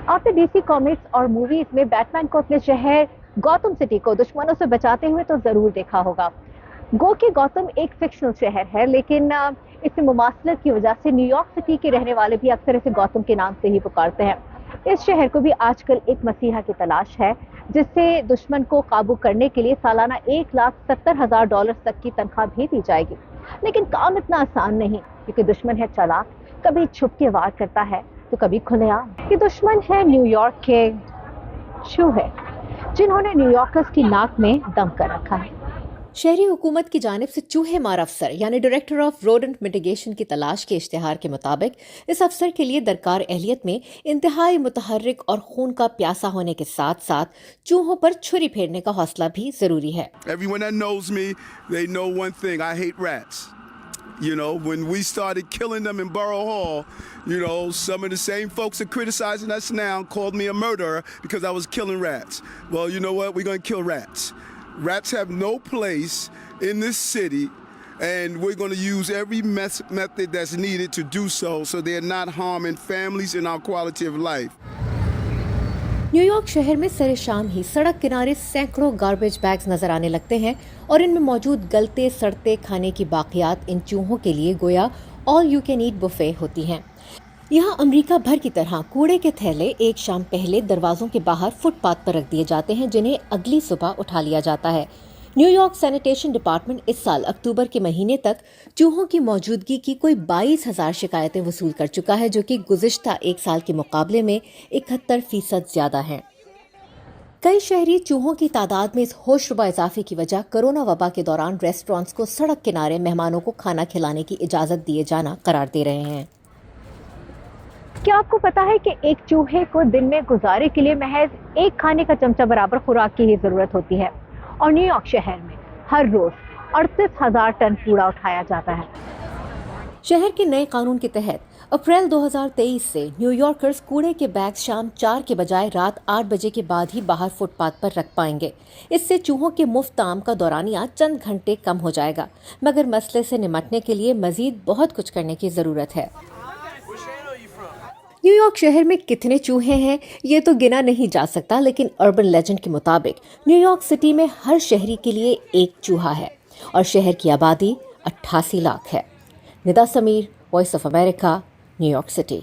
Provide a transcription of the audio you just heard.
آپ نے D C comics اور موویز میں بیٹمین کو اپنے شہر گوتم سٹی کو دشمنوں سے بچاتے ہوئے تو ضرور دیکھا ہوگا۔ گو کہ گوتم ایک فکشنل شہر ہے، لیکن اس میں مماثلت کی وجہ سے نیو یارک سٹی کے رہنے والے بھی اکثر اسے گوتم کے نام سے ہی پکارتے ہیں۔ اس شہر کو بھی آج کل ایک مسیحا کی تلاش ہے، جس سے دشمن کو قابو کرنے کے لیے سالانہ $1,70,000 تک کی تنخواہ بھی دی جائے گی۔ لیکن کام اتنا آسان نہیں، کیونکہ دشمن ہے چالاک، کبھی چھپ کے وار کرتا ہے تو کبھی کھلے عام۔ یہ دشمن ہے نیو یارک کے چوہے، جنہوں نے نیو یارکرز کی ناک میں دم کر رکھا ہے۔ شہری حکومت کی جانب سے چوہے مار افسر یعنی ڈائریکٹر آف روڈنٹ میٹیگیشن کی تلاش کے اشتہار کے مطابق اس افسر کے لیے درکار اہلیت میں انتہائی متحرک اور خون کا پیاسا ہونے کے ساتھ ساتھ چوہوں پر چھری پھیرنے کا حوصلہ بھی ضروری ہے۔ Everyone that knows me, they know one thing, I hate rats. You know, when we started killing them in Borough Hall, you know, some of the same folks that criticizing us now called me a murderer because I was killing rats. Well, you know what? We're going to kill rats. Rats have no place in this city, and we're going to use every method that's needed to do so they're not harming families and our quality of life. New York شہر میں سر شام ہی سڑک کنارے سینکڑوں garbage bags نظر آنے لگتے ہیں اور ان میں موجود گلتے سڑتے کھانے کی باقیات ان چوہوں کے لیے گویا all you can eat buffet ہوتی ہیں۔ یہاں امریکہ بھر کی طرح کوڑے کے تھیلے ایک شام پہلے دروازوں کے باہر فٹ پاتھ پر رکھ دیے جاتے ہیں، جنہیں اگلی صبح اٹھا لیا جاتا ہے۔ نیو یارک سینیٹیشن ڈپارٹمنٹ اس سال اکتوبر کے مہینے تک چوہوں کی موجودگی کی کوئی 22,000 شکایتیں وصول کر چکا ہے، جو کہ گزشتہ ایک سال کے مقابلے میں 71% زیادہ ہیں۔ کئی شہری چوہوں کی تعداد میں اس ہوش ربا اضافے کی وجہ کرونا وبا کے دوران ریسٹورانٹس کو سڑک کنارے مہمانوں کو کھانا کھلانے کی اجازت دیے جانا قرار دے رہے ہیں۔ کیا آپ کو پتا ہے کہ ایک چوہے کو دن میں گزارے کے لیے محض ایک کھانے کا چمچہ برابر خوراک کی ہی ضرورت ہوتی ہے، اور نیو یارک شہر میں ہر روز 38,000 ٹن کوڑا اٹھایا جاتا ہے۔ شہر کے نئے قانون کے تحت اپریل 2023 سے نیو یارکرز کوڑے کے بیگ شام 4 کے بجائے رات 8 بجے کے بعد ہی باہر فٹ پاتھ پر رکھ پائیں گے۔ اس سے چوہوں کے مفت طعام کا دورانیہ چند گھنٹے کم ہو جائے گا، مگر مسئلے سے نمٹنے کے لیے مزید بہت کچھ کرنے کی ضرورت ہے۔ نیو یارک شہر میں کتنے چوہے ہیں یہ تو گنا نہیں جا سکتا، لیکن اربن لیجنڈ کے مطابق نیو یارک سٹی میں ہر شہری کے لیے ایک چوہا ہے، اور شہر کی آبادی 88 لاکھ ہے۔ Nida Samir, Voice of America, New York city.